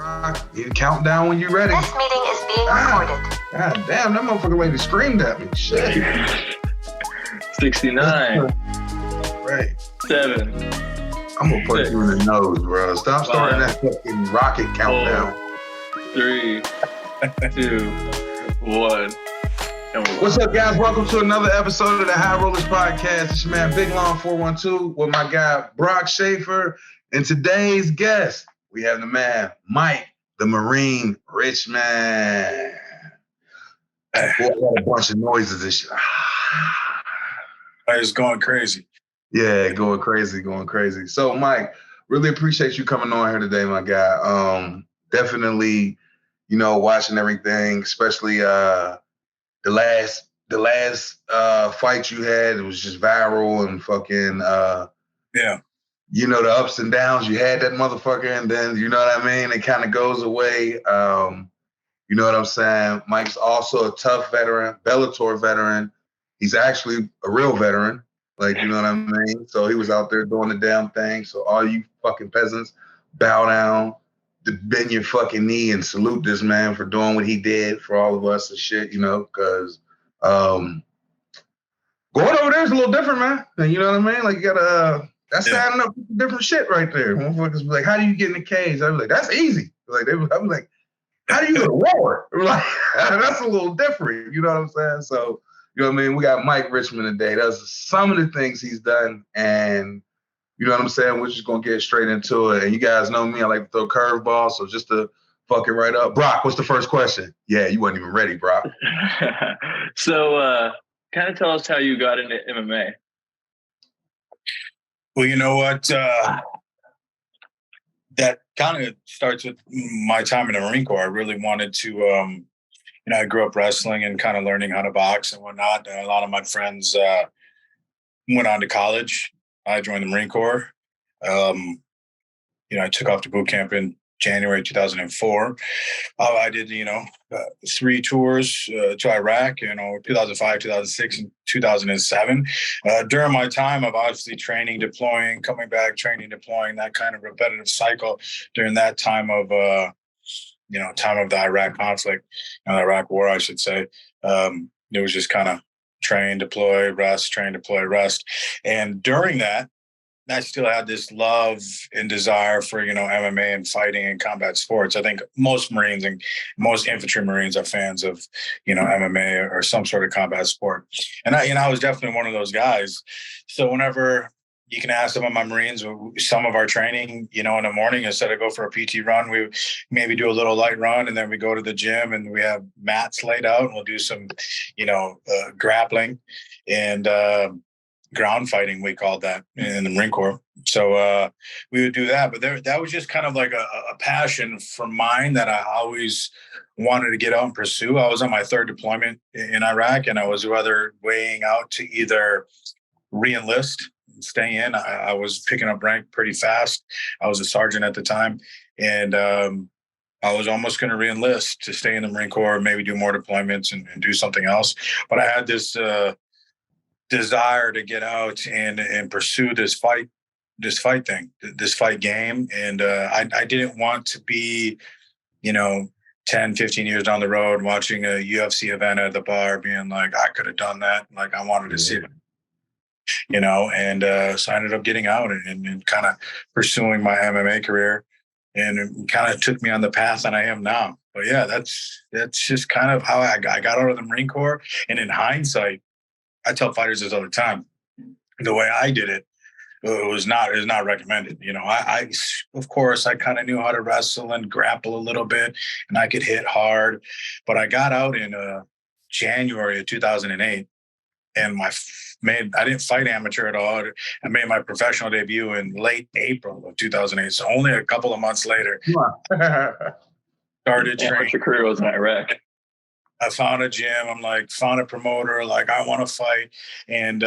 Brock. You count down when you're ready. This meeting is being recorded. God damn, that motherfucker lady screamed at me. Shit. 69. Right. 7. I'm gonna put 6, you in the nose, bro. Stop 5, starting that fucking rocket countdown. 3, 2, 1. What's up, guys? Welcome to another episode of the High Rollerz podcast. It's your man Big Lonn 412 with my guy Brock Schaefer. And today's guest, we have the man Mike, the Marine Richman. Boy, I got a bunch of noises and shit. It's going crazy. Yeah, going crazy. So, Mike, really appreciate you coming on here today, my guy. Definitely, watching everything, especially the last fight you had. It was just viral and fucking yeah. The ups and downs. You had that motherfucker, and then you know what I mean. It kind of goes away. You know what I'm saying? Mike's also a TUF veteran, Bellator veteran. He's actually a real veteran. Like, you know what I mean? So he was out there doing the damn thing. So all you fucking peasants, bow down, bend your fucking knee and salute this man for doing what he did for all of us and shit, because going over there is a little different, man. And you know what I mean? Like, you gotta, that's standing up for different shit right there. Motherfuckers be like, how do you get in the cage? I was like, that's easy. Like, I was like, how do you roar? Like, that's a little different. You know what I'm saying? So, you know what I mean? We got Mike Richman today. That's some of the things he's done. And you know what I'm saying? We're just going to get straight into it. And you guys know me. I like to throw curveballs. So just to fuck it right up. Brock, what's the first question? Yeah, you wasn't even ready, Brock. So kind of tell us how you got into MMA. Well, you know what? That kind of starts with my time in the Marine Corps. I really wanted to, I grew up wrestling and kind of learning how to box and whatnot. A lot of my friends went on to college. I joined the Marine Corps. I took off to boot camp in January 2004. I did, 3 tours to Iraq, 2005, 2006, and 2007. During my time of obviously training, deploying, coming back, training, deploying, that kind of repetitive cycle during that time of, time of the Iraq conflict, the Iraq war, I should say. It was just kind of train, deploy, rest, train, deploy, rest. And during that, I still had this love and desire for, MMA and fighting and combat sports. I think most Marines and most infantry Marines are fans of, MMA or some sort of combat sport. And I was definitely one of those guys. So whenever you can ask some of my Marines, some of our training, in the morning, instead of go for a PT run, we maybe do a little light run, and then we go to the gym and we have mats laid out and we'll do some, grappling and, ground fighting, we called that in the Marine Corps. So we would do that. But that was just kind of like a passion for mine that I always wanted to get out and pursue. I was on my 3rd deployment in Iraq, and I was rather weighing out to either re-enlist and stay in. I was picking up rank pretty fast. I was a sergeant at the time. And I was almost going to re-enlist to stay in the Marine Corps, maybe do more deployments and do something else. But I had this desire to get out and pursue this fight game. And I didn't want to be, 10, 15 years down the road watching a UFC event at the bar being like, I could have done that. Like, I wanted to see it, and so I ended up getting out and kind of pursuing my MMA career, and it kind of took me on the path that I am now. But yeah, that's just kind of how I got out of the Marine Corps. And in hindsight, I tell fighters this all the time. The way I did it, is not recommended. I of course I kind of knew how to wrestle and grapple a little bit, and I could hit hard. But I got out in January of 2008, and I didn't fight amateur at all. I made my professional debut in late April of 2008. So only a couple of months later, started training. Amateur career was in Iraq. I found a gym. Found a promoter. I want to fight. And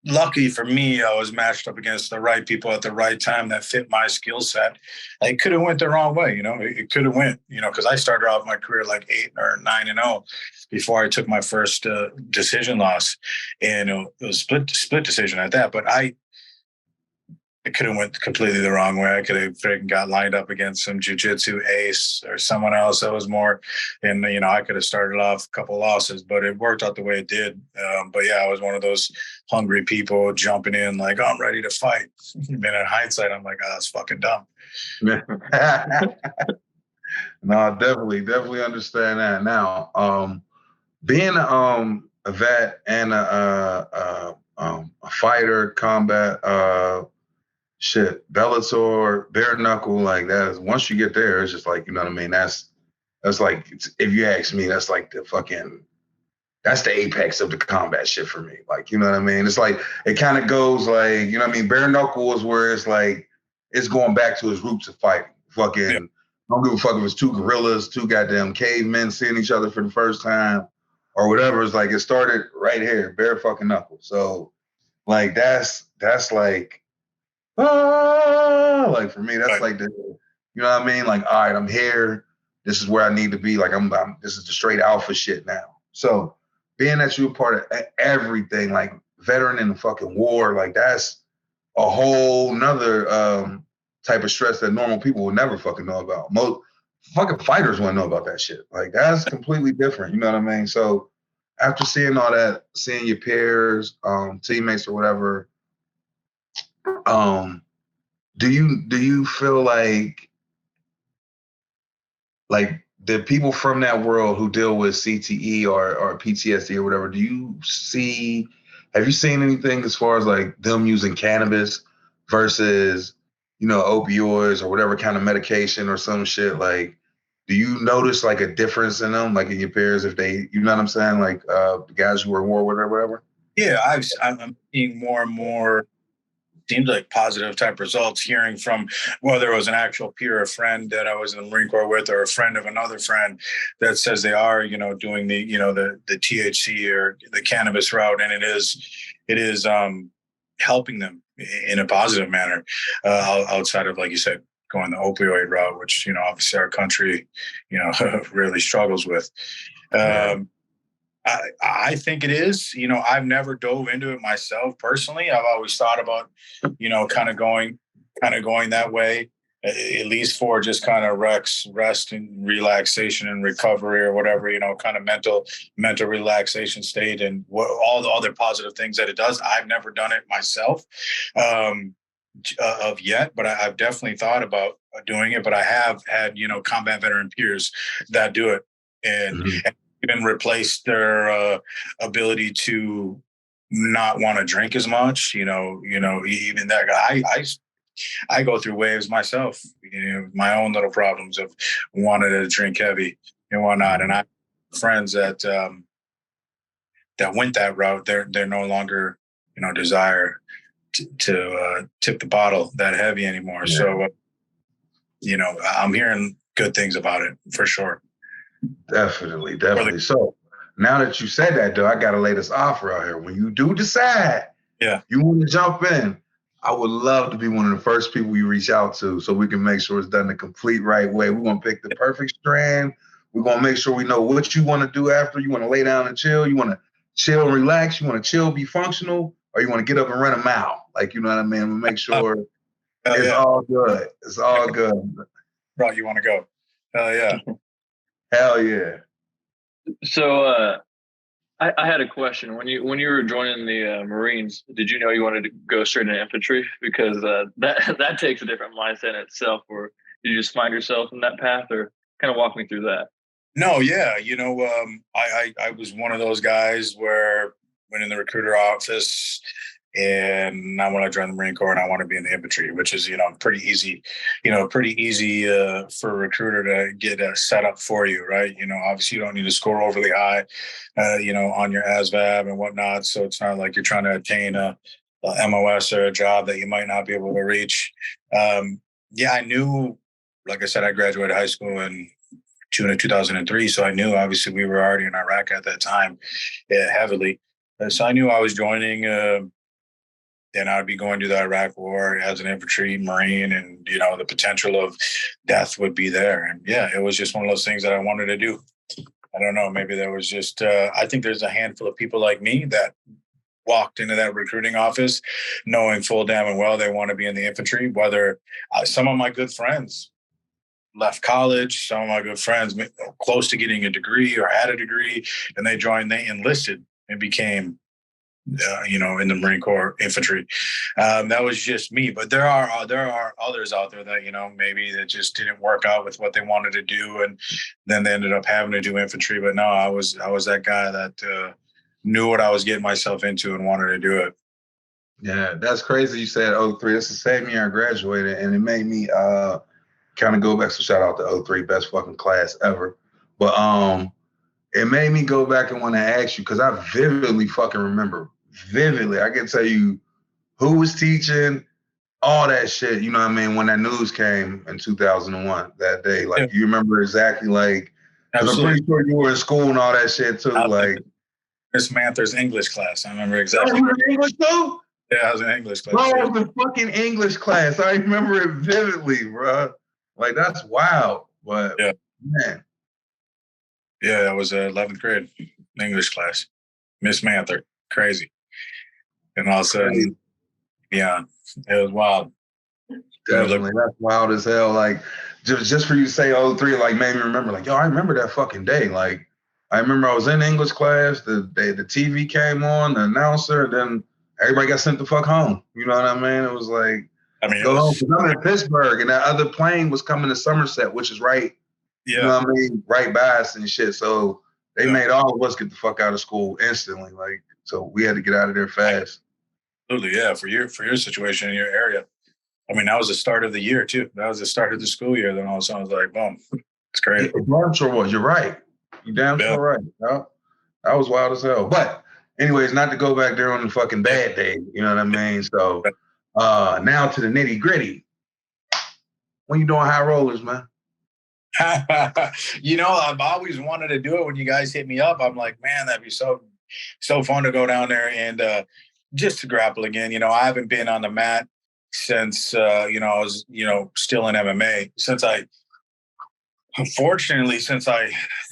lucky for me, I was matched up against the right people at the right time that fit my skill set. It could have went the wrong way, It could have went, because I started off my career 8 or 9-0 before I took my first decision loss, and it was split decision at that. But it could have went completely the wrong way. I could have freaking got lined up against some jiu-jitsu ace or someone else that was more, and I could have started off a couple losses, but it worked out the way it did. But yeah, I was one of those hungry people jumping in like, I'm ready to fight. And in hindsight, I'm like, oh, that's fucking dumb. No, definitely understand that. Now, being a vet and a fighter, combat, Bellator, bare knuckle, like that is, once you get there, it's just like, you know what I mean? That's like, if you ask me, that's like that's the apex of the combat shit for me. Like, you know what I mean? It's like, it kind of goes like, you know what I mean? Bare knuckle is where it's like, it's going back to its roots of fighting. Fucking, I don't give a fuck if it's two gorillas, two goddamn cavemen seeing each other for the first time or whatever. It's like, it started right here, bare fucking knuckle. So like, that's like, like for me, that's like the, you know what I mean? Like, all right, I'm here. This is where I need to be. Like, this is the straight alpha shit now. So being that you're a part of everything, like veteran in the fucking war, like that's a whole nother type of stress that normal people would never fucking know about. Most fucking fighters wouldn't know about that shit. Like, that's completely different. You know what I mean? So after seeing all that, seeing your peers, teammates or whatever, do you feel like the people from that world who deal with CTE or PTSD or whatever, have you seen anything as far as like them using cannabis versus, opioids or whatever kind of medication or some shit? Like, do you notice like a difference in them, like in your peers, if they, you know what I'm saying? Like the guys who are in war with or whatever? Yeah, I'm seeing more and more, seems like positive type results, hearing from whether it was an actual peer, a friend that I was in the Marine Corps with, or a friend of another friend that says they are, doing the, the THC or the cannabis route. And it is helping them in a positive manner, outside of, like you said, going the opioid route, which, obviously our country, really struggles with. I think it is. I've never dove into it myself personally. I've always thought about, kind of going that way, at least for just kind of rest and relaxation and recovery or whatever, kind of mental relaxation state and all the other positive things that it does. I've never done it myself of yet, but I've definitely thought about doing it. But I have had, combat veteran peers that do it, and even replace their ability to not want to drink as much. Even that guy, I go through waves myself, my own little problems of wanting to drink heavy and whatnot. And I have friends that went that route. They're no longer, desire to tip the bottle that heavy anymore. Yeah. So, I'm hearing good things about it for sure. Definitely. So now that you said that, though, I got to lay this offer out here. When you do decide you want to jump in, I would love to be one of the first people you reach out to so we can make sure it's done the complete right way. We're going to pick the perfect strand. We're going to make sure we know what you want to do after. You want to lay down and chill. You want to chill and relax. You want to chill, be functional, or you want to get up and run a mile. Like, you know what I mean? We'll make sure it's all good. It's all good. Bro, you want to go? Hell yeah. Hell yeah. So I had a question. When you were joining the Marines, did you know you wanted to go straight into infantry? Because that takes a different mindset in itself. Or did you just find yourself in that path, or kind of walk me through that? No, yeah. I was one of those guys where went in the recruiter office and I want to join the Marine Corps and I want to be in the infantry, which is, pretty easy for a recruiter to get set up for you, right? Obviously you don't need to score overly high, on your ASVAB and whatnot. So it's not like you're trying to attain a MOS or a job that you might not be able to reach. I knew, like I said, I graduated high school in June of 2003. So I knew obviously we were already in Iraq at that time, heavily. So I knew I was joining, and I'd be going to the Iraq War as an infantry Marine, and, the potential of death would be there. And it was just one of those things that I wanted to do. I don't know, maybe there was just, I think there's a handful of people like me that walked into that recruiting office knowing full damn and well they want to be in the infantry. Whether some of my good friends left college, some of my good friends close to getting a degree or had a degree, and they enlisted and became, in the Marine Corps infantry. That was just me. But there are others out there that, maybe that just didn't work out with what they wanted to do, and then they ended up having to do infantry. But no, I was that guy that knew what I was getting myself into and wanted to do it. Yeah, that's crazy. You said 03. It's the same year I graduated, and it made me kind of go back. So shout out to 03, best fucking class ever. But it made me go back and want to ask you, because I vividly fucking remember. Vividly, I can tell you who was teaching, all that shit. You know what I mean? When that news came in 2001, that day, like you remember exactly, like, because I'm pretty sure you were in school and all that shit too. Like Miss Manther's English class, I remember exactly. You were in English too? Yeah, I was in English class. Bro, I was in fucking English class. I remember it vividly, bro. Like, that's wild. But man. Yeah, that was 11th grade English class. Miss Manther, crazy. And all of a sudden, it was wild. Definitely, that's wild as hell. Like, just for you to say 03, like, made me remember, like, yo, I remember that fucking day. Like, I remember I was in English class, the TV came on, the announcer, and then everybody got sent the fuck home. You know what I mean? It was like, go home. Because I'm in Pittsburgh, and that other plane was coming to Somerset, which is right, you know what I mean, right by us and shit. So they made all of us get the fuck out of school instantly. Like, so we had to get out of there fast. Absolutely, yeah. For your situation in your area, I mean, that was the start of the year too. That was the start of the school year. Then all of a sudden, I was like, boom, it's crazy. Damn sure was. You're right. You damn sure right. That was wild as hell. But anyways, not to go back there on the fucking bad day. You know what I mean? So now to the nitty gritty. When you doing high rollers, man? I've always wanted to do it. When you guys hit me up, I'm like, man, that'd be so fun to go down there and just to grapple again. I haven't been on the mat since I was still in MMA. Since I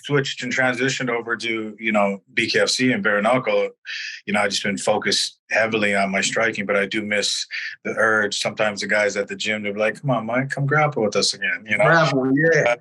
switched and transitioned over to BKFC and bare knuckle, I just been focused heavily on my striking. But I do miss the urge. Sometimes the guys at the gym, they're like, "Come on, Mike, come grapple with us again." Grapple, yeah.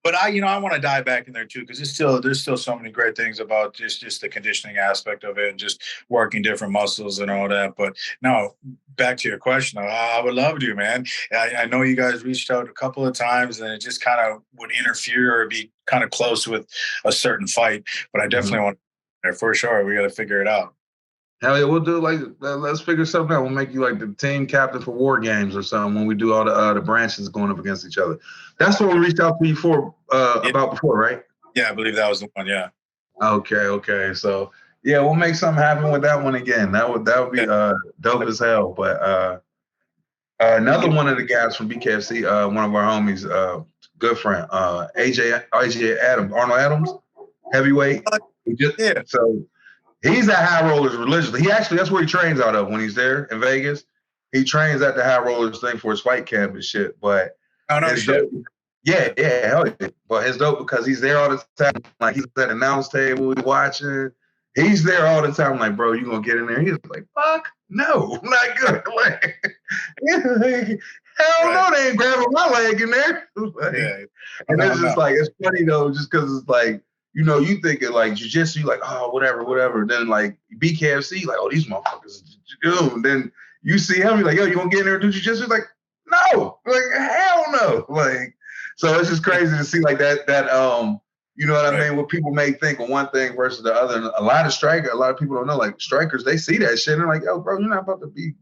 But I want to dive back in there too, because there's still so many great things about just the conditioning aspect of it and just working different muscles and all that. But no, back to your question, I would love to, man. I know you guys reached out a couple of times, and it just kind of would interfere or be kind of close with a certain fight. But I definitely want to, for sure. We got to figure it out. Hell yeah, we'll do let's figure something out. We'll make you like the team captain for War Games or something when we do all the branches going up against each other. That's what we reached out to you for about before, right? Yeah, I believe that was the one. Yeah. Okay. So yeah, we'll make something happen with that one again. That would be dope as hell. But another one of the guys from BKFC, one of our homies, good friend, AJ Adams, Arnold Adams, heavyweight. So he's at High Rollers religiously. That's where he trains out of when he's there in Vegas. He trains at the High Rollers thing for his fight camp and shit. But shit. Yeah, hell yeah. But it's dope because he's there all the time. Like, he's at the announce table, he's watching. He's there all the time. Like, bro, you gonna get in there? He's like, fuck no, not good. Like, hell no, they ain't grabbing my leg in there. Like, and it's just like, it's funny though, just because it's like, you think it like jiu-jitsu, like, oh, whatever. Then like BKFC, like, oh, these motherfuckers do. And then you see him, you're like, yo, you gonna get in there and do jiu-jitsu? Like, no, like, hell no. Like, so it's just crazy to see like that you know what I mean? What people may think of one thing versus the other. And a lot of people don't know, like, strikers, they see that shit and they're like, yo, bro, you're not about to be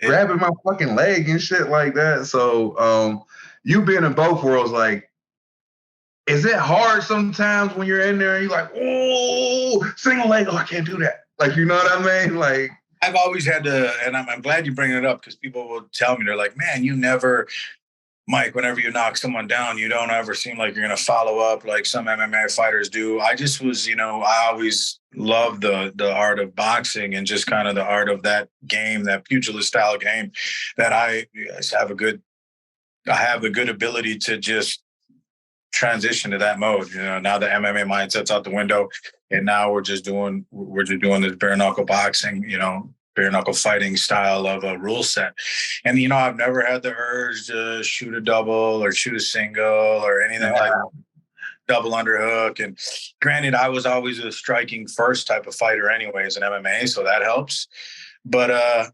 grabbing my fucking leg and shit like that. So you being in both worlds, like, is it hard sometimes when you're in there and you're like, oh, single leg, oh, I can't do that. Like, you know what I mean? Like, I've always had to, and I'm glad you bring it up, because people will tell me, they're like, man, you never, Mike, whenever you knock someone down, you don't ever seem like you're going to follow up like some MMA fighters do. I just was, I always loved the art of boxing and just kind of the art of that game, that pugilist style game, that I have the good ability to just transitioned to that mode. You know, now the MMA mindset's out the window, and now we're just doing this bare knuckle boxing, you know, bare knuckle fighting style of a rule set. And, you know, I've never had the urge to shoot a double or shoot a single or anything like that. Double underhook. And granted, I was always a striking first type of fighter anyways in MMA, so that helps. But,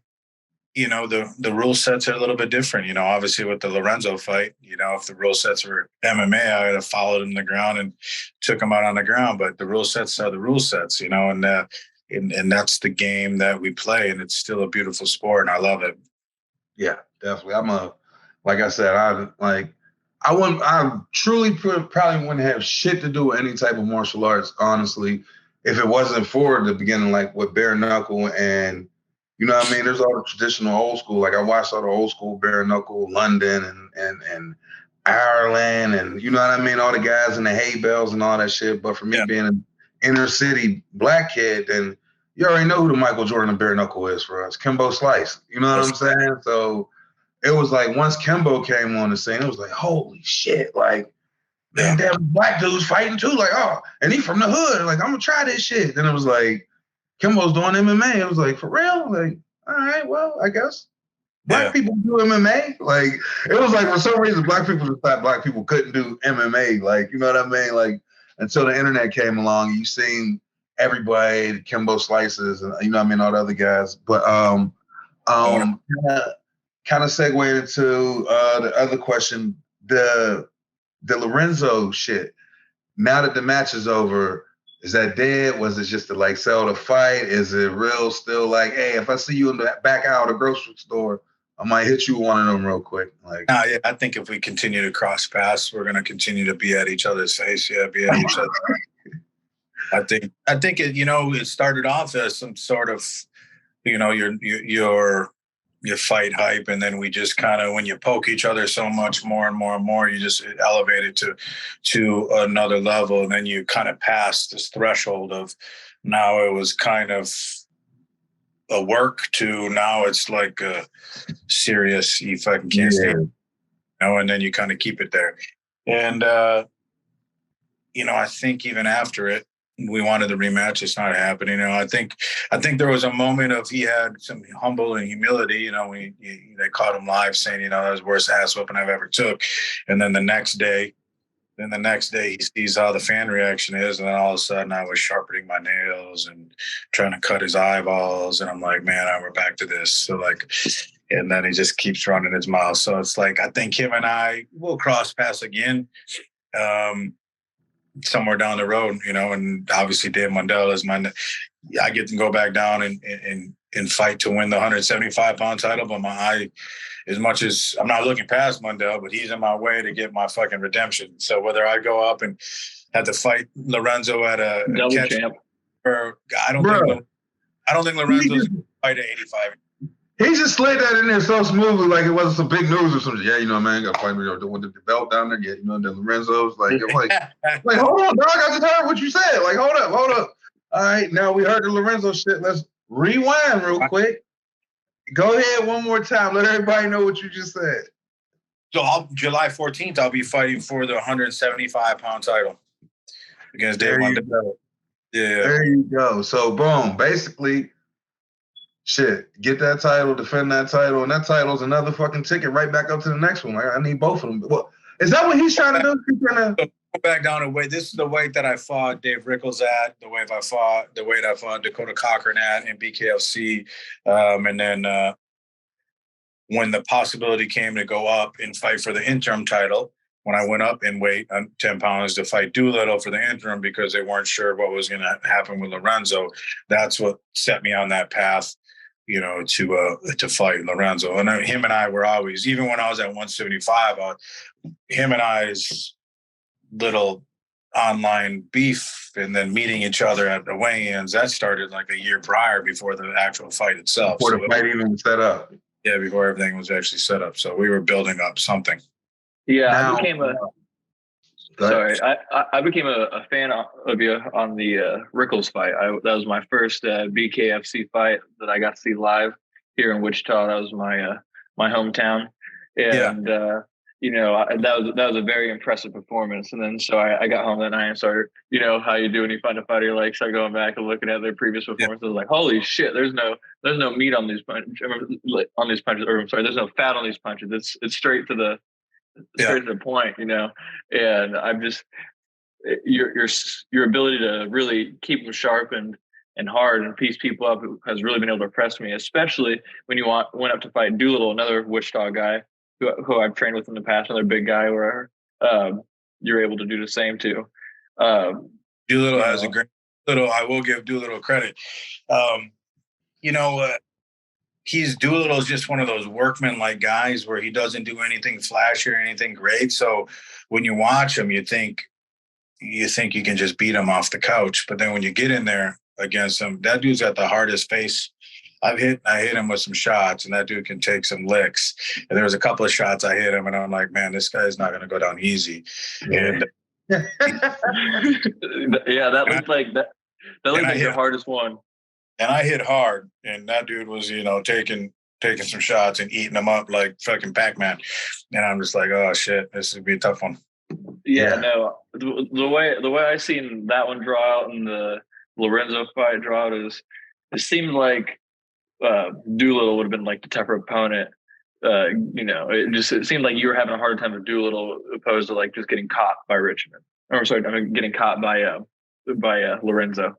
you know, the rule sets are a little bit different. You know, obviously with the Lorenzo fight, you know, if the rule sets were MMA, I would have followed him on the ground and took him out on the ground. But the rule sets are the rule sets, you know, and that's the game that we play, and it's still a beautiful sport, and I love it. Yeah, definitely. Like I said, I truly probably wouldn't have shit to do with any type of martial arts, honestly, if it wasn't for the beginning, like with bare knuckle and, you know what I mean? There's all the traditional old school. Like I watched all the old school bare knuckle, London and Ireland, and you know what I mean? All the guys in the hay bales and all that shit. But for me being an inner city black kid, then you already know who the Michael Jordan of bare knuckle is for us, Kimbo Slice. You know what I'm saying? So it was like once Kimbo came on the scene, it was like, holy shit, like, man, damn, black dudes fighting too. Like, oh, and he from the hood. Like, I'm gonna try this shit. Then it was like, Kimbo's doing MMA. It was like, for real? Like, all right, well, I guess black people do MMA. Like, it was like, for some reason, black people just thought black people couldn't do MMA. Like, you know what I mean? Like, until the internet came along, you seen everybody, the Kimbo Slices, and you know what I mean, all the other guys. But kind of segued into the other question, the Lorenzo shit. Now that the match is over, is that dead? Was it just to like sell the fight? Is it real still like, hey, if I see you in the back out of the grocery store, I might hit you with one of them real quick? Like, yeah, I think if we continue to cross paths, we're gonna continue to be at each other's face. Yeah, be at each other. I think it, you know, it started off as some sort of, you know, your fight hype, and then we just kind of, when you poke each other so much more and more and more, you just elevate it to another level, and then you kind of pass this threshold of, now it was kind of a work to now it's like a serious, you fucking can't stay, you know, and then you kind of keep it there. And you know, I think even after it, we wanted the rematch. It's not happening. You know, I think there was a moment of, he had some humble and humility. You know, they caught him live saying, you know, that was the worst ass whooping I've ever took. And then the next day he sees how the fan reaction is, and then all of a sudden I was sharpening my nails and trying to cut his eyeballs, and I'm like, man, we're back to this. So like, and then he just keeps running his mouth. So it's like, I think him and I will cross paths again. Somewhere down the road, you know, and obviously Dave Mundell is I get to go back down and fight to win the 175-pound title, but as much as I'm not looking past Mundell, but he's in my way to get my fucking redemption. So whether I go up and have to fight Lorenzo at a double champ, or I don't think Lorenzo's fight at 85. He just slid that in there so smoothly, like it wasn't some big news or something. Yeah, you know, man, got to fight with the belt down there. Yeah, you know, the Lorenzo's like, I'm like, hold on, dog. I just heard what you said. Like, hold up. All right, now we heard the Lorenzo shit. Let's rewind real quick. Go ahead one more time. Let everybody know what you just said. So July 14th, I'll be fighting for the 175-pound title against Dave Mundell. Yeah. There you go. So boom, basically, shit, get that title, defend that title, and that title's another fucking ticket right back up to the next one. I need both of them. Well, is that what he's trying to do? He's trying to go back down to weight. This is the weight that I fought Dave Rickles at, the weight I fought Dakota Cochran at in BKFC. And then when the possibility came to go up and fight for the interim title, when I went up in weight 10 pounds to fight Doolittle for the interim because they weren't sure what was going to happen with Lorenzo, that's what set me on that path, you know, to fight Lorenzo. And him and I were always, even when I was at 175, him and I's little online beef and then meeting each other at the weigh-ins, that started like a year prior before the actual fight itself. Before the fight even set up. Yeah, before everything was actually set up. So we were building up something. Yeah, now, I became a fan of you on the Rickles fight. That was my first BKFC fight that I got to see live here in Wichita. That was my hometown, and that was a very impressive performance. And then so I got home that night and started, how you do when you find a fighter, like start going back and looking at their previous performances. Like, holy shit, there's no meat on these punches. Or I'm sorry, there's no fat on these punches. It's straight to the point, And I'm just your ability to really keep them sharp and hard and piece people up has really been able to impress me, especially when you went up to fight Doolittle, another Wichita guy who I've trained with in the past, another big guy where you're able to do the same too. Doolittle has a great little. I will give Doolittle credit. Doolittle is just one of those workman-like guys where he doesn't do anything flashy or anything great. So when you watch him, you think you can just beat him off the couch. But then when you get in there against him, that dude's got the hardest face. I hit him with some shots, and that dude can take some licks. And there was a couple of shots I hit him, and I'm like, man, this guy's not going to go down easy. And that looked like that. That looked like the hardest one. And I hit hard, and that dude was, taking some shots and eating them up like fucking Pac-Man. And I'm just like, oh shit, this would be a tough one. Yeah. No, the way I seen that one draw out and the Lorenzo fight draw out is, it seemed like Doolittle would have been like the tougher opponent. It seemed like you were having a hard time with Doolittle opposed to like just getting caught by Richmond. Or sorry, getting caught by Lorenzo.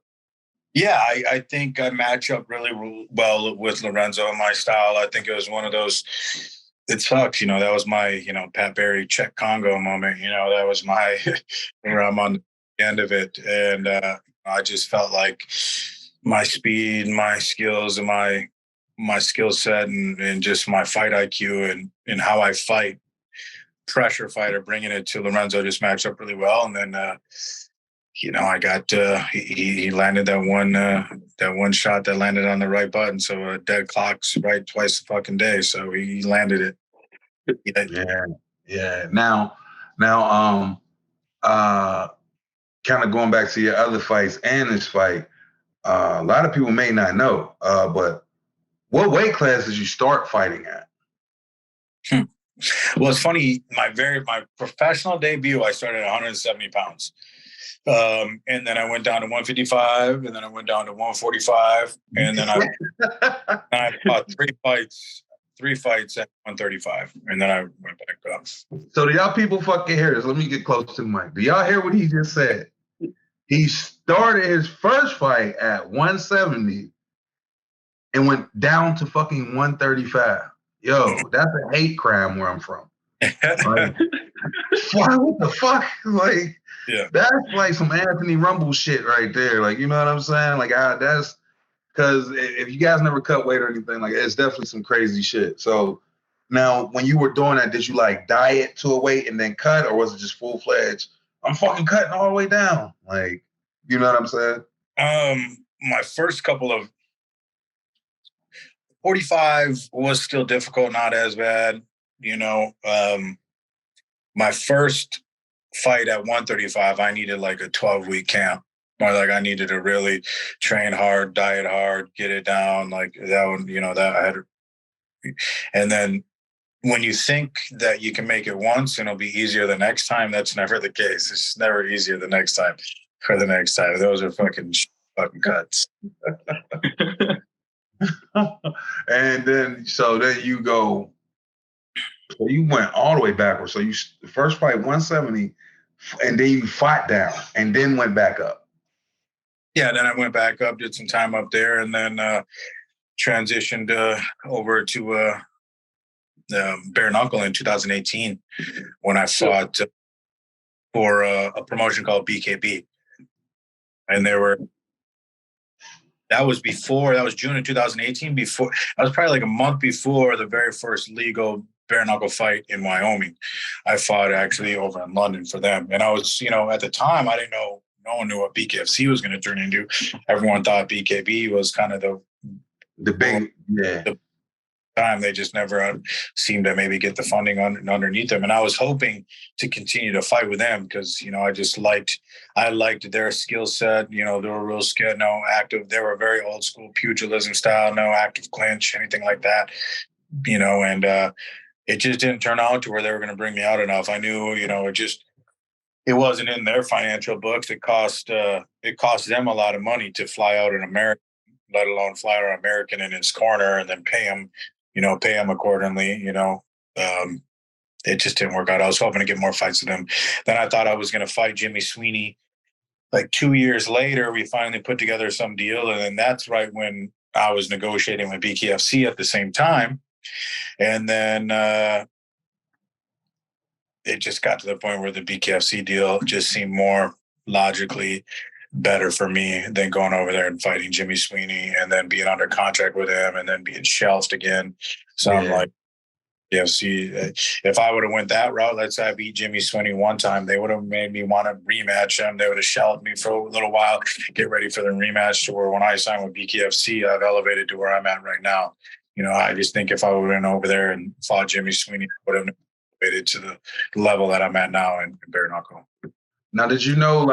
Yeah, I think I match up really well with Lorenzo and my style. I think it was one of those. It sucks, that was my, Pat Barry Czech Congo moment. That was my where I'm on the end of it, and I just felt like my speed, my skills, and my skill set, and just my fight IQ and how I fight, pressure fighter, bringing it to Lorenzo just matched up really well. And then, I got he landed that one shot that landed on the right button. So dead clock's right twice the fucking day. So he landed it. Yeah. Now, kind of going back to your other fights and this fight, a lot of people may not know, but what weight class did you start fighting at? Well, it's funny. My professional debut, I started at 170 pounds. And then I went down to 155, and then I went down to 145, and then I fought three fights at 135, and then I went back up. So do y'all people fucking hear this? Let me get close to the mic. Do y'all hear what he just said? He started his first fight at 170 and went down to fucking 135. Yo, that's a hate crime where I'm from. Like, what the fuck? Like, yeah, that's like some Anthony Rumble shit right there. Like, you know what I'm saying? Like, that's because if you guys never cut weight or anything, like, it's definitely some crazy shit. So now, when you were doing that, did you like diet to a weight and then cut, or was it just full fledged? I'm fucking cutting all the way down. Like, you know what I'm saying? My first couple of 45 was still difficult, not as bad. My first fight at 135, I needed like a 12-week camp. Or like I needed to really train hard, diet hard, get it down. Like that one, that I had. And then when you think that you can make it once and it'll be easier the next time, that's never the case. It's never easier the next time for the next time. Those are fucking cuts. And then, you go, so you went all the way backwards. So you first fight 170, and then you fought down, and then went back up. Yeah, then I went back up, did some time up there, and then transitioned over to bare knuckle in 2018 when I fought for a promotion called BKB, and that was June of 2018. Before, that was probably like a month before the very first legal bare knuckle fight in Wyoming. I fought actually over in London for them. And I was, at the time, I didn't know, no one knew what BKFC was going to turn into. Everyone thought BKB was kind of the big, the time. They just never seemed to maybe get the funding underneath them. And I was hoping to continue to fight with them because, I liked their skill set. They were real skilled, no active. They were very old school pugilism style, no active clinch, anything like that, and it just didn't turn out to where they were going to bring me out enough. I knew, it wasn't in their financial books. It cost them a lot of money to fly out an American, let alone fly out an American in his corner and then pay him accordingly. It just didn't work out. I was hoping to get more fights with him. Then I thought I was going to fight Jimmy Sweeney. Like 2 years later, we finally put together some deal. And then that's right when I was negotiating with BKFC at the same time. And then it just got to the point where the BKFC deal just seemed more logically better for me than going over there and fighting Jimmy Sweeney and then being under contract with him and then being shelved again. So I'm like, BKFC, if I would have went that route, let's say I beat Jimmy Sweeney one time, they would have made me want to rematch him. They would have shelved me for a little while, get ready for the rematch, to where when I signed with BKFC, I've elevated to where I'm at right now. I just think if I would have been over there and fought Jimmy Sweeney, I would have elevated to the level that I'm at now in bare knuckle. Now, did you know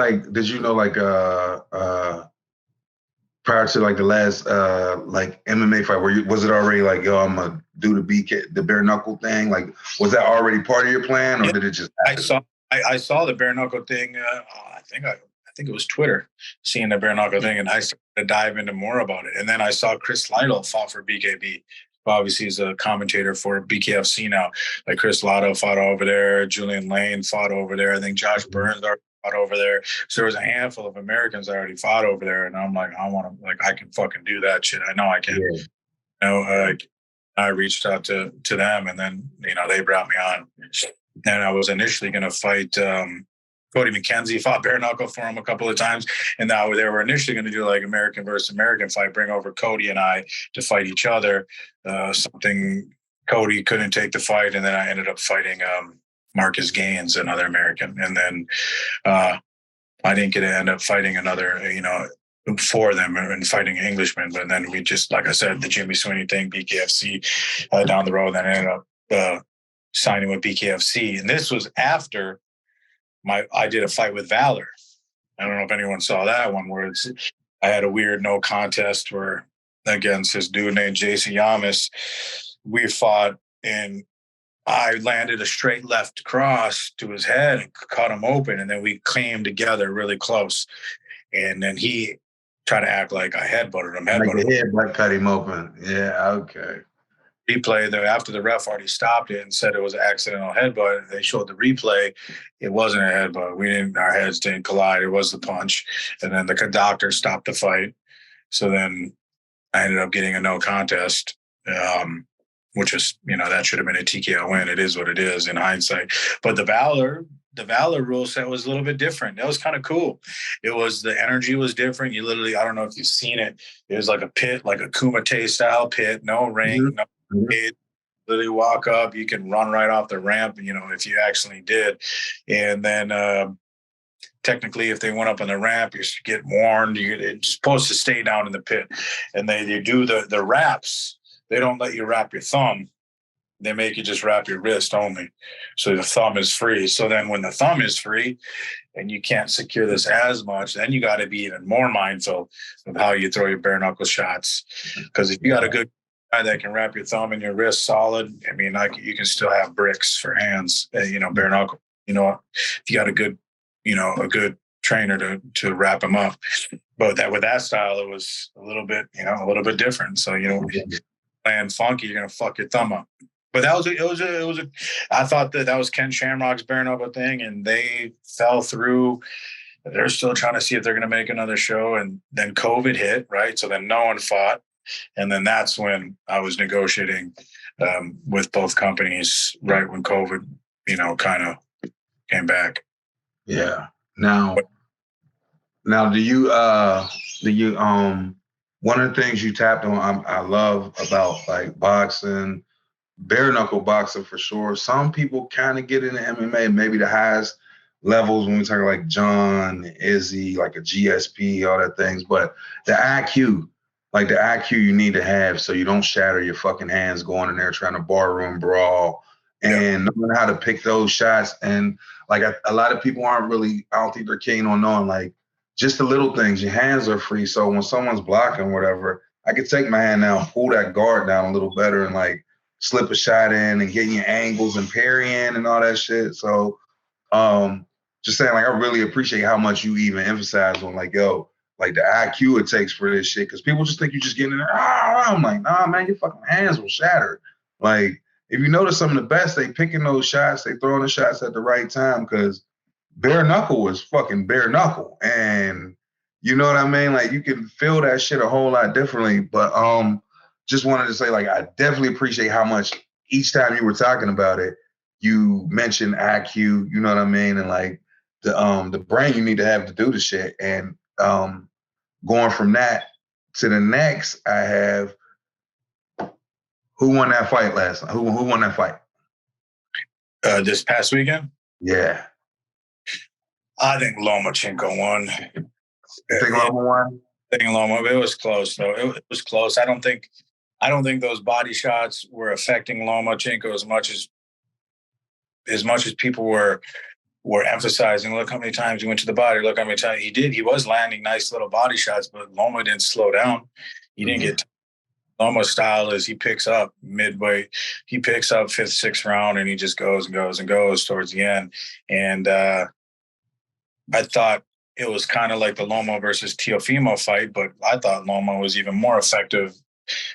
prior to like the last like MMA fight, was it already like, yo, I'm gonna do the bare knuckle thing? Like, was that already part of your plan, or did it just happen? I saw the bare knuckle thing. I think it was Twitter, seeing the bare knuckle thing, and I started to dive into more about it. And then I saw Chris Lytle fought for BKB. Obviously, he's a commentator for BKFC now. Like Chris Lytle fought over there, Julian Lane fought over there. I think Josh Burns already fought over there. So there was a handful of Americans that already fought over there, and I'm like, I can fucking do that shit. I know I can. Yeah. I reached out to them, and then they brought me on. And I was initially going to fight Cody McKenzie, fought bare knuckle for him a couple of times, and now they were initially going to do like American versus American fight, bring over Cody and I to fight each other. Something Cody couldn't take the fight, and then I ended up fighting Marcus Gaines, another American, and then I didn't get to end up fighting another, for them and fighting an Englishman. But then we just, like I said, the Jimmy Sweeney thing, BKFC down the road, then I ended up signing with BKFC. And this was after I did a fight with Valor. I don't know if anyone saw that one, where I had a weird no contest where against this dude named Jason Yamas. We fought, and I landed a straight left cross to his head and cut him open, and then we came together really close. And then he tried to act like I headbutted him. Like the headbutt cut him open. Yeah, okay. Replay, after the ref already stopped it and said it was an accidental headbutt, they showed the replay. It wasn't a headbutt. Our heads didn't collide. It was the punch. And then the doctor stopped the fight. So then I ended up getting a no contest, which is, that should have been a TKO win. It is what it is in hindsight. But the Valor rule set was a little bit different. That was kind of cool. It was, the energy was different. You literally, I don't know if you've seen it. It was like a pit, like a Kumite style pit, no ring, no pit. Literally walk up, you can run right off the ramp, if you actually did. And then technically, if they went up on the ramp, you get warned. You're supposed to stay down in the pit. And they do the wraps. They don't let you wrap your thumb. They make you just wrap your wrist only. So the thumb is free. So then when the thumb is free and you can't secure this as much, then you got to be even more mindful of how you throw your bare knuckle shots. Because if you got a good guy that can wrap your thumb and your wrist solid, you can still have bricks for hands, bare knuckle. If you got a good trainer to wrap them up. But with that style, it was a little bit different. So, playing funky, you're going to fuck your thumb up. But I thought that was Ken Shamrock's bare knuckle thing, and they fell through. They're still trying to see if they're going to make another show. And then COVID hit, right? So then no one fought. And then that's when I was negotiating with both companies, right when COVID, kind of came back. Yeah. Now do you one of the things you tapped on, I love about like boxing, bare knuckle boxing for sure. Some people kind of get into MMA, maybe the highest levels when we talk like John, Izzy, like a GSP, all that things. But the IQ you need to have so you don't shatter your fucking hands going in there trying to barroom brawl and knowing how to pick those shots. And like a lot of people aren't really, I don't think they're keen on knowing like just the little things. Your hands are free. So when someone's blocking whatever, I could take my hand down, pull that guard down a little better and like slip a shot in and getting your angles and parrying and all that shit. So just saying, like, I really appreciate how much you even emphasize on, like, yo, like the IQ it takes for this shit. Because people just think you just getting in there. I'm like, nah, man, your fucking hands will shatter. Like, if you notice some of the best, they picking those shots, they throwing the shots at the right time. Because bare knuckle was fucking bare knuckle, and you know what I mean. Like, you can feel that shit a whole lot differently. But just wanted to say, like, I definitely appreciate how much each time you were talking about it, you mentioned IQ. You know what I mean, and like the brain you need to have to do the shit. And going from that to the next, I have who won that fight last night? Who won that fight? This past weekend? Yeah. I think Lomachenko won. You think Loma won? I think Loma. It was close though. It was close. I don't think those body shots were affecting Lomachenko as much as people were emphasizing. Look how many times he went to the body. Look how many times he did. He was landing nice little body shots, but Loma didn't slow down. He didn't get. Loma's style is he picks up midway. He picks up 5th, 6th round, and he just goes and goes and goes towards the end. And I thought it was kind of like the Loma versus Teofimo fight, but I thought Loma was even more effective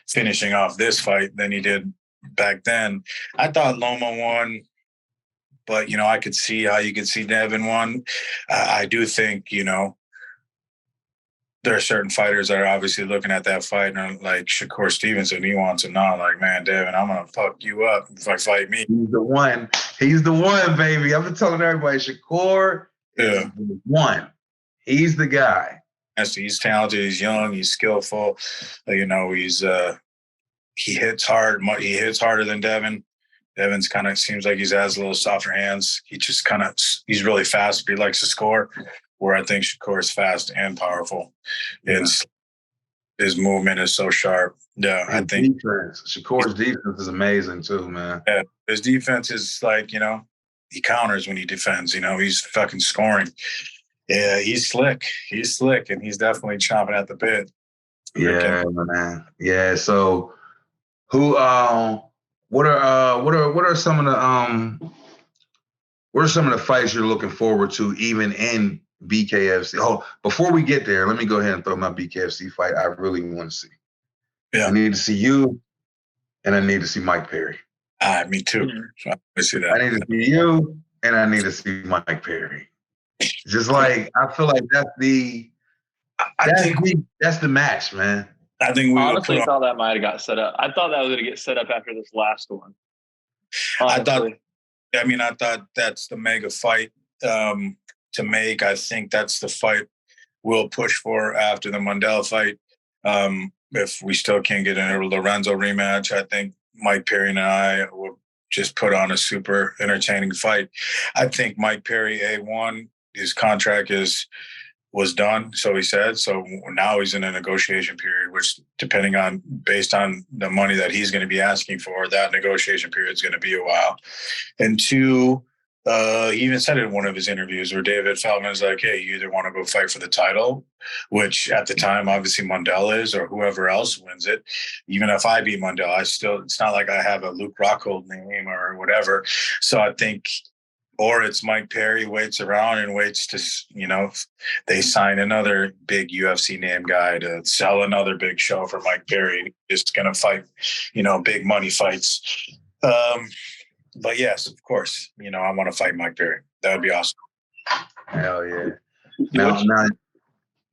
finishing off this fight than he did back then. I thought Loma won, but, you know, I could see how you could see Devin won. I do think, you know, there are certain fighters that are obviously looking at that fight and like Shakur Stevenson, he wants to know, like, man, Devin, I'm going to fuck you up if I fight me. He's the one. He's the one, baby. I've been telling everybody, Shakur is the one. He's the guy. He's talented. He's young. He's skillful. You know, he hits hard. He hits harder than Devin. Devin's kind of seems like he has a little softer hands. He's really fast, but he likes to score. Where I think Shakur is fast and powerful. Yeah. And his movement is so sharp. Yeah, I think Shakur's defense is amazing too, man. Yeah, his defense is like, you know, he counters when he defends. You know, he's fucking scoring. Yeah, he's slick. He's slick, and he's definitely chomping at the bit. Yeah, man. Yeah. So, who? What are some of the fights you're looking forward to, even in BKFC? Oh, before we get there, let me go ahead and throw my BKFC fight I really want to see. Yeah. I need to see you, and I need to see Mike Perry. Me too. So I see that. I need to see you, and I need to see Mike Perry. Just like, I feel like that's the match, man. I honestly thought that might have got set up. I thought that was going to get set up after this last one. Honestly. I thought that's the mega fight to make. I think that's the fight we'll push for after the Mundell fight. If we still can't get a Lorenzo rematch, I think Mike Perry and I will just put on a super entertaining fight. I think Mike Perry, A1, his contract was done, so he said. So now he's in a negotiation period, which, based on the money that he's going to be asking for, that negotiation period is going to be a while. And two, he even said it in one of his interviews where David Feldman is like, hey, you either want to go fight for the title, which at the time, obviously Mundell is, or whoever else wins it. Even if I beat Mundell, it's not like I have a Luke Rockhold name or whatever. So I think, or it's Mike Perry waits around and waits to, you know, they sign another big UFC name guy to sell another big show for Mike Perry. Just going to fight, you know, big money fights. But yes, of course, you know, I want to fight Mike Perry. That would be awesome. Hell yeah. Now,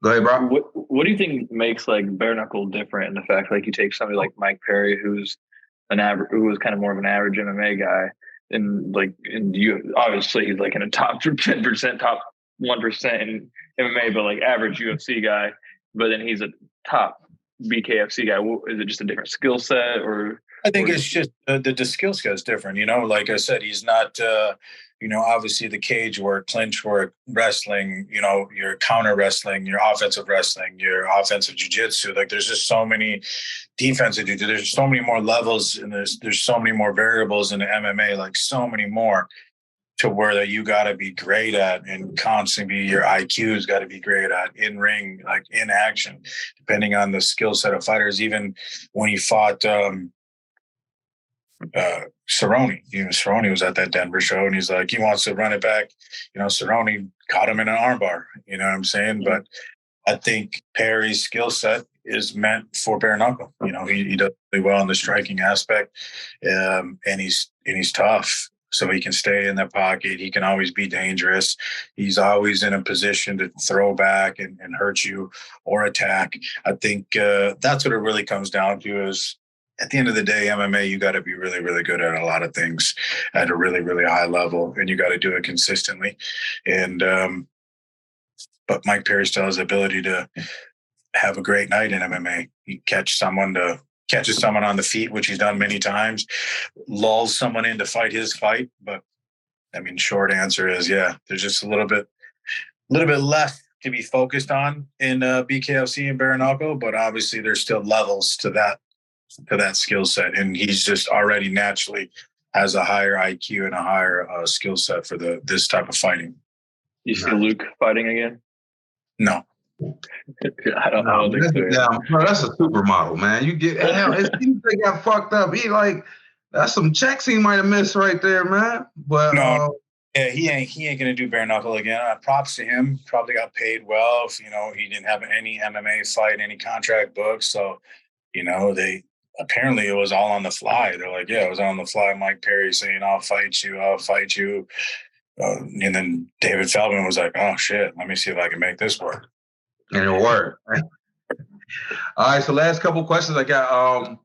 go ahead, bro. What do you think makes like bare knuckle different in the fact like you take somebody like Mike Perry, who's who was kind of more of an average MMA guy, and you obviously he's like in a top 10%, top 1% in MMA, but like average UFC guy, but then he's a top BKFC guy. Is it just a different skill set, or? I think it's just the skill set is different. You know, like I said, he's not, you know, obviously the cage work, clinch work, wrestling, you know, your counter wrestling, your offensive wrestling, your offensive jiu-jitsu. Like there's just so many defensive jiu-jitsu. There's so many more levels, and there's so many more variables in the MMA, like so many more, to where that you got to be great at, and constantly your IQ's got to be great at in ring, like in action, depending on the skill set of fighters. Even when he fought Cerrone. Cerrone was at that Denver show, and he's like, he wants to run it back. Cerrone caught him in an armbar. You know what I'm saying? But I think Perry's skill set is meant for bare knuckle. He does really well in the striking aspect, and he's tough. So he can stay in the pocket. He can always be dangerous. He's always in a position to throw back and hurt you or attack. I think that's what it really comes down to is, at the end of the day, MMA, you got to be really, really good at a lot of things at a really, really high level, and you got to do it consistently. And but Mike Perry still has the ability to have a great night in MMA. He catches someone on the feet, which he's done many times, lulls someone in to fight his fight. But I mean, short answer is, yeah, there's just a little bit less to be focused on in BKFC and bare knuckle, but obviously there's still levels to that skill set, and he's just already naturally has a higher IQ and a higher skill set for this type of fighting. You see Luke fighting again? No. I don't think so. Yeah, bro, that's a supermodel, man. You get it seems they got fucked up. He that's some checks he might have missed right there, man. But no, yeah, he ain't gonna do bare knuckle again. Props to him. Probably got paid well. If, he didn't have any MMA fight, any contract books. So, they apparently it was all on the fly. They're like, yeah, it was on the fly. Mike Perry saying, I'll fight you. And then David Feldman was like, oh shit, let me see if I can make this work. And it worked. All right, so last couple questions I got.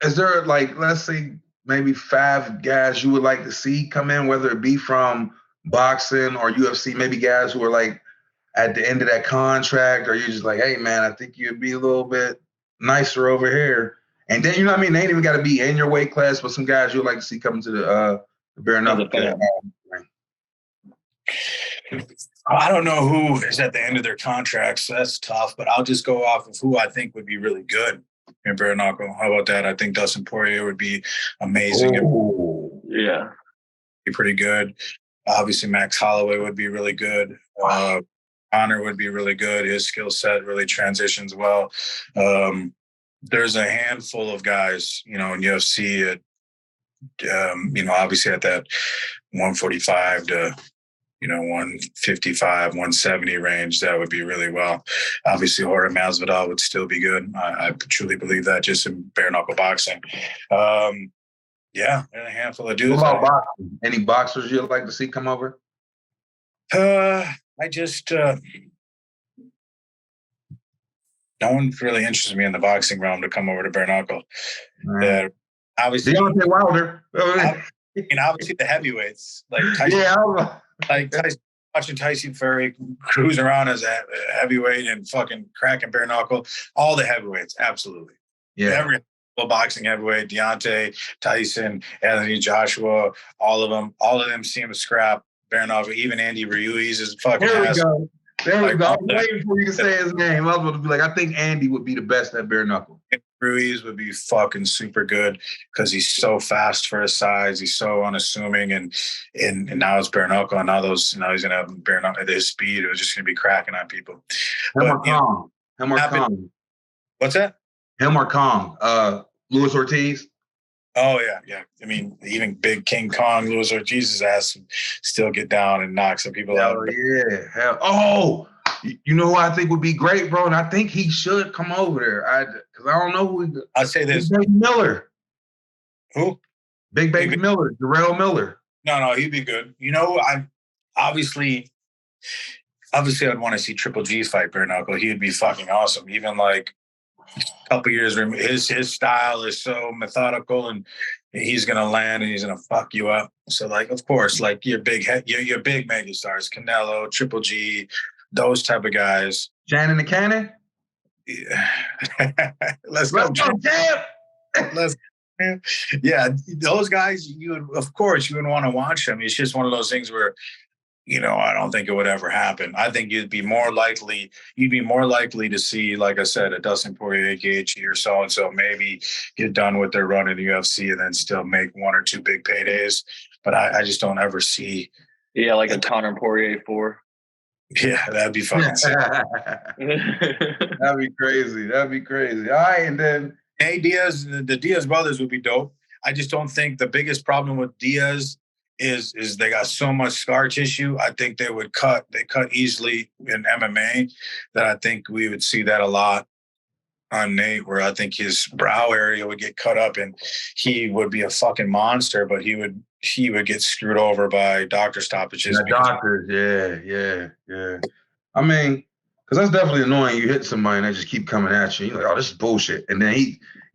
Is there, let's say maybe 5 guys you would like to see come in, whether it be from boxing or UFC, maybe guys who are at the end of that contract, or you're just like, hey man, I think you'd be a little bit nicer over here. And then, you know what I mean? They ain't even got to be in your weight class, but some guys you'd like to see come to the bare knuckle. I don't know who is at the end of their contracts. So that's tough, but I'll just go off of who I think would be really good in bare knuckle. How about that? I think Dustin Poirier would be amazing. Yeah. Be pretty good. Obviously, Max Holloway would be really good. Conor would be really good. His skill set really transitions well. There's a handful of guys, in UFC obviously at that 145 to 155, 170 range, that would be really well. Obviously, Jorge Masvidal would still be good. I truly believe that, just in bare knuckle boxing. Yeah, a handful of dudes. What about boxing? Any boxers you'd like to see come over? I just no one really interests me in the boxing realm to come over to bare knuckle. Obviously, Deontay Wilder. Obviously the heavyweights like Tyson. Yeah, Tyson, watching Tyson Fury cruise around as a heavyweight and fucking cracking bare knuckle. All the heavyweights, absolutely. Yeah. Every boxing heavyweight, Deontay, Tyson, Anthony Joshua, all of them seem to scrap bare knuckle. Even Andy Ruiz is fucking ass. There we go. I was waiting for you to say his name. I was about to be like, I think Andy would be the best at bare knuckle. Ruiz would be fucking super good because he's so fast for his size. He's so unassuming, and now it's bare knuckle, and now he's gonna have bare knuckle at his speed. It was just gonna be cracking on people. Him or Kong. What's that? Him or Kong. Luis Ortiz. Oh yeah. I mean, even big King Kong, Luis Ortiz's ass would still get down and knock some people out. Oh yeah. You know who I think would be great, bro? And I think he should come over there. Because I don't know who. I'll say this. Big Baby Miller. Who? Big Baby Miller. Darrell Miller. No, he'd be good. I obviously I'd want to see Triple G fight bare knuckle. He'd be fucking awesome. Even a couple years, his style is so methodical, and he's gonna land and he's gonna fuck you up. So of course, your big megastars, Canelo, Triple G, those type of guys. Shannon the Cannon? Yeah. Let's go, champ. Yeah, those guys, you would want to watch them. It's just one of those things where, I don't think it would ever happen. I think you'd be more likely to see, like I said, a Dustin Poirier, Gaethje, or so-and-so maybe get done with their run in the UFC and then still make 1 or 2 big paydays. But I just don't ever see. Yeah, like a Conor Poirier 4. Yeah, that'd be fucking sick. That'd be crazy. All right, and then Hey, Diaz, the Diaz brothers would be dope. I just don't think the biggest problem with Diaz is they got so much scar tissue. I think they cut easily in MMA, that I think we would see that a lot on Nate, where I think his brow area would get cut up and he would be a fucking monster, but he would get screwed over by doctor stoppages. The doctors, yeah. I mean, because that's definitely annoying. You hit somebody and they just keep coming at you. You're like, oh, this is bullshit. And then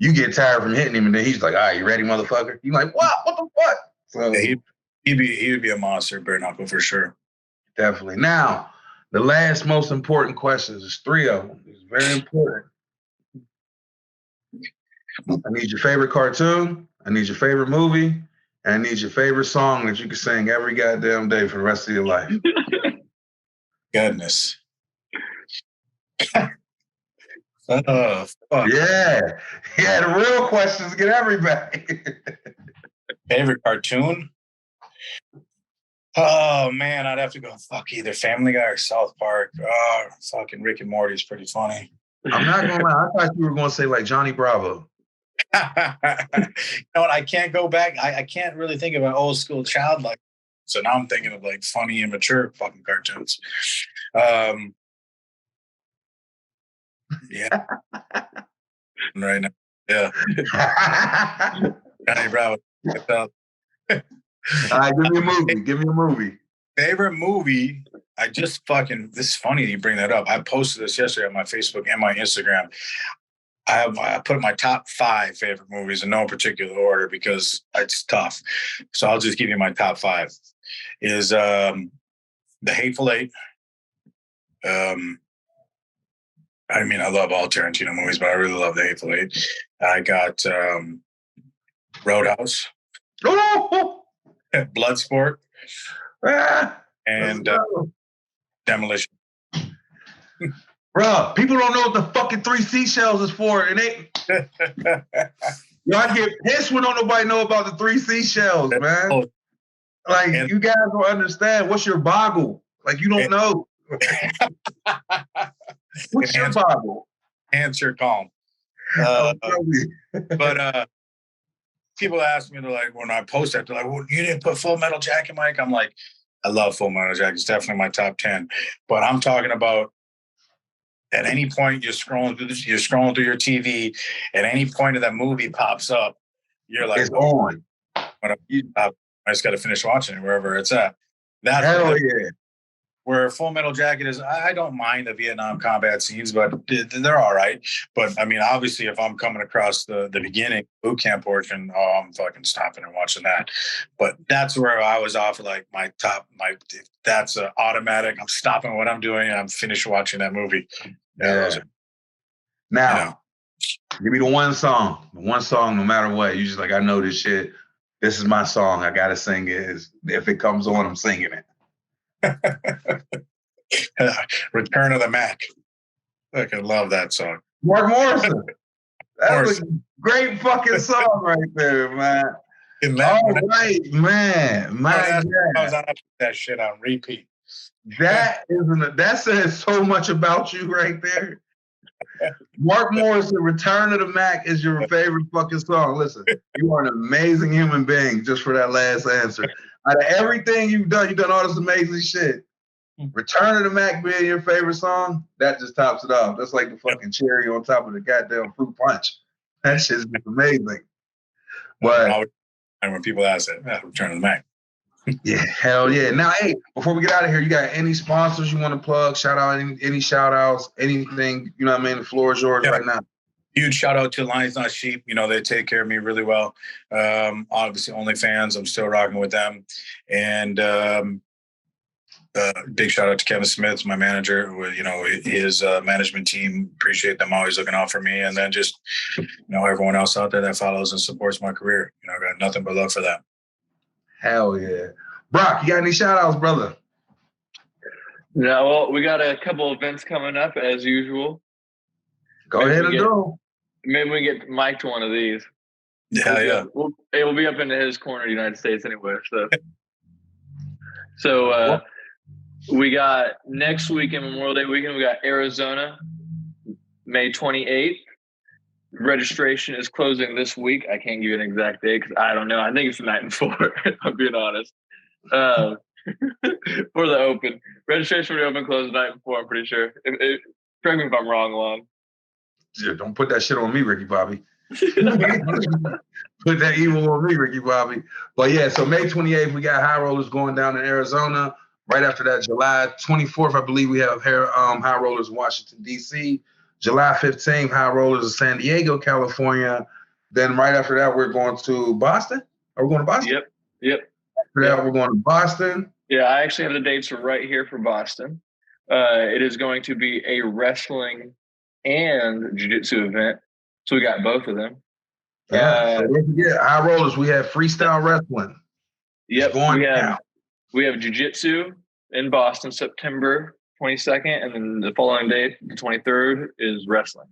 you get tired from hitting him, and then he's like, all right, you ready, motherfucker? You're like, what? What the fuck? So yeah, he would be a monster, bare knuckle for sure. Definitely. Now, the last most important questions is 3 of them. It's very important. I need your favorite cartoon. I need your favorite movie. And I need your favorite song that you can sing every goddamn day for the rest of your life. Goodness. Oh, fuck. Yeah, the real questions get everybody. Favorite cartoon? Oh, man, I'd have to go either Family Guy or South Park. Oh, fucking Rick and Morty is pretty funny. I'm not going to lie. I thought you were going to say like Johnny Bravo. You know what? I can't go back. I can't really think of an old school child like. So now I'm thinking of like funny, immature fucking cartoons. Yeah. Right now. Yeah. Johnny Bravo. All right, give me a movie. Favorite movie? This is funny you bring that up. I posted this yesterday on my Facebook and my Instagram. I put my top 5 favorite movies in no particular order because it's tough. So I'll just give you my top 5. Is The Hateful Eight. I mean, I love all Tarantino movies, but I really love The Hateful Eight. I got Roadhouse. Bloodsport. And Demolition. Bro, people don't know what the fucking 3 seashells is for, and y'all get pissed when don't nobody know about the 3 seashells, man. Like, you guys don't understand. What's your boggle? Like, you don't know. What's your boggle? Answer calm. But people ask me, they're like, when I post that, they're like, well, you didn't put Full Metal Jacket, Mike? I'm like, I love Full Metal Jacket. It's definitely my top 10. But I'm talking about at any point you're scrolling through your TV, at any point of that movie pops up, you're like, it's on. I just got to finish watching it wherever it's at. That's hell yeah. Where Full Metal Jacket is, I don't mind the Vietnam combat scenes, but they're all right. But I mean, obviously, if I'm coming across the beginning boot camp portion, I'm fucking stopping and watching that. But that's where I was off of like that's automatic. I'm stopping what I'm doing and I'm finished watching that movie. Yeah. Now, give me the one song, no matter what. You just like, I know this shit. This is my song. I gotta sing it. If it comes on, I'm singing it. Return of the Mac. I can love that song. Mark Morrison. That was a great fucking song right there, man. All right, man. I was on that shit on repeat. That says so much about you right there. Mark Morrison, Return of the Mac is your favorite fucking song. Listen, you are an amazing human being just for that last answer. Out of everything you've done all this amazing shit. Return of the Mac being your favorite song, that just tops it off. That's like the fucking cherry on top of the goddamn fruit punch. That shit's just amazing. But and when people ask that, Return of the Mac. Yeah, hell yeah. Now, hey, before we get out of here, you got any sponsors you want to plug? Shout out any shout outs, anything, you know what I mean? The floor is yours right now. Huge shout out to Lions Not Sheep. You know, they take care of me really well. Obviously, OnlyFans, I'm still rocking with them. And big shout out to Kevin Smith, my manager. You know, his management team, appreciate them always looking out for me. And then just, you know, everyone else out there that follows and supports my career. You know, I got nothing but love for that. Hell yeah. Brock, you got any shout outs, brother? Yeah, well, we got a couple events coming up as usual. Go ahead and do. Maybe we get Mike to one of these. Yeah. It will be up into his corner of the United States anyway. So we got next weekend, Memorial Day weekend, we got Arizona, May 28th. registration is closing this week. I can't give you an exact date because I don't know. I think it's the night before. I'm being honest. For the Open, registration for the Open closed the night before. I'm pretty sure. Correct me if I'm wrong, Lonn. Yeah, don't put that shit on me, Ricky Bobby. Put that evil on me, Ricky Bobby. But yeah, so May 28th, we got High Rollers going down in Arizona. Right after that, July 24th, I believe we have High Rollers in Washington, D.C. July 15th, High Rollers in San Diego, California. Then right after that, we're going to Boston. Are we going to Boston? Yep. After that, we're going to Boston. Yeah, I actually have the dates right here for Boston. It is going to be a wrestling and jiu-jitsu event. So we got both of them. Yeah. So don't forget, High Rollers, we have freestyle wrestling. Yep. We have jiu-jitsu in Boston, September 22nd, and then the following day, the 23rd, is wrestling.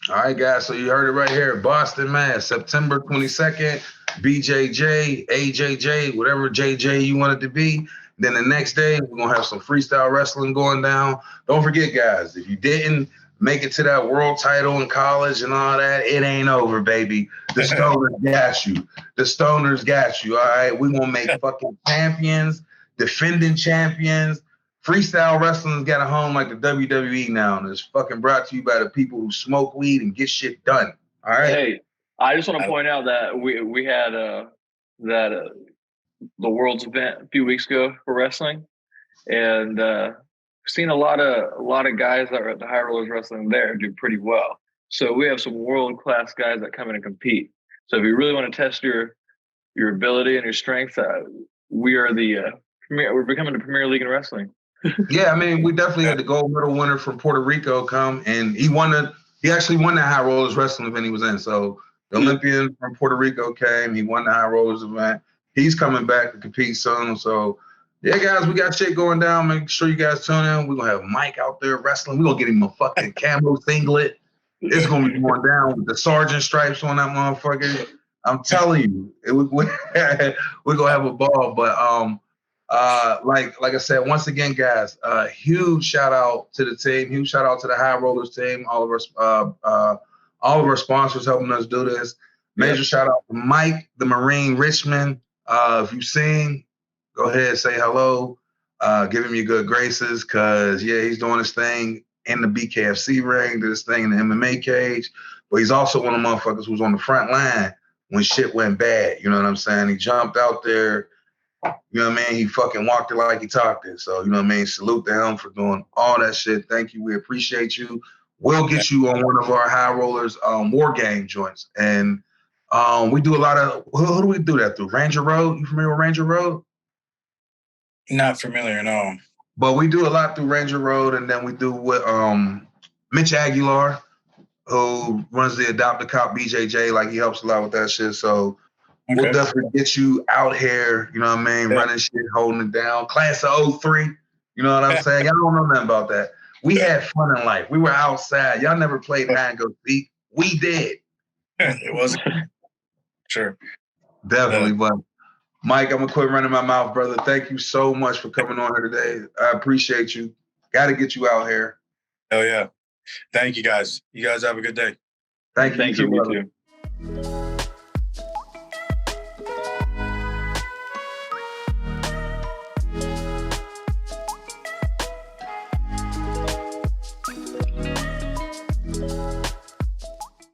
All right, guys. So you heard it right here. Boston, Mass, September 22nd, BJJ, AJJ, whatever JJ you want it to be. Then the next day, we're going to have some freestyle wrestling going down. Don't forget, guys, if you didn't make it to that world title in college and all that, it ain't over, baby. The Stoners got you. The Stoners got you, all right? We're going to make fucking champions, defending champions. Freestyle wrestling's got a home like the WWE now, and it's fucking brought to you by the people who smoke weed and get shit done, all right? Hey, I just want to point out that we had the World's event a few weeks ago for wrestling, and seen a lot of guys that are at the High Rollers wrestling there do pretty well. So we have some world-class guys that come in and compete. So if you really want to test your ability and your strength, we are we're becoming the premier league in wrestling. Yeah, I mean, we definitely had the gold medal winner from Puerto Rico come, and he actually won the High Rollers wrestling event he was in. So the Olympian from Puerto Rico came, he won the High Rollers event. He's coming back to compete soon. So yeah, guys, we got shit going down. Make sure you guys tune in. We're gonna have Mike out there wrestling. We're gonna get him a fucking camo singlet. It's gonna be going down with the sergeant stripes on that motherfucker. I'm telling you, we're gonna have a ball. But like I said, once again, guys, huge shout out to the team, huge shout out to the High Rollers team, all of our sponsors helping us do this. Major shout out to Mike, the Marine Richman. If you've seen, go ahead, say hello, give him your good graces, because he's doing his thing in the BKFC ring, did his thing in the MMA cage, but he's also one of the motherfuckers who's on the front line when shit went bad. You know what I'm saying? He jumped out there. You know what I mean? He fucking walked it like he talked it. So, you know what I mean? Salute to him for doing all that shit. Thank you. We appreciate you. We'll get you on one of our High Rollers war game joints. And we do a lot of, who do we do that through? Ranger Road? You familiar with Ranger Road? Not familiar, no. But we do a lot through Ranger Road, and then we do with Mitch Aguilar, who runs the Adopt a Cop BJJ. Like, he helps a lot with that shit. So we'll definitely get you out here, you know what I mean, running shit, holding it down. Class of 03, you know what I'm saying? Y'all don't know nothing about that. We had fun in life. We were outside. Y'all never played hide and go seek. We did. It wasn't. Sure. Definitely, but Mike, I'm going to quit running my mouth, brother. Thank you so much for coming on here today. I appreciate you. Got to get you out here. Hell yeah. Thank you, guys. You guys have a good day. Thank you. Thank you, too.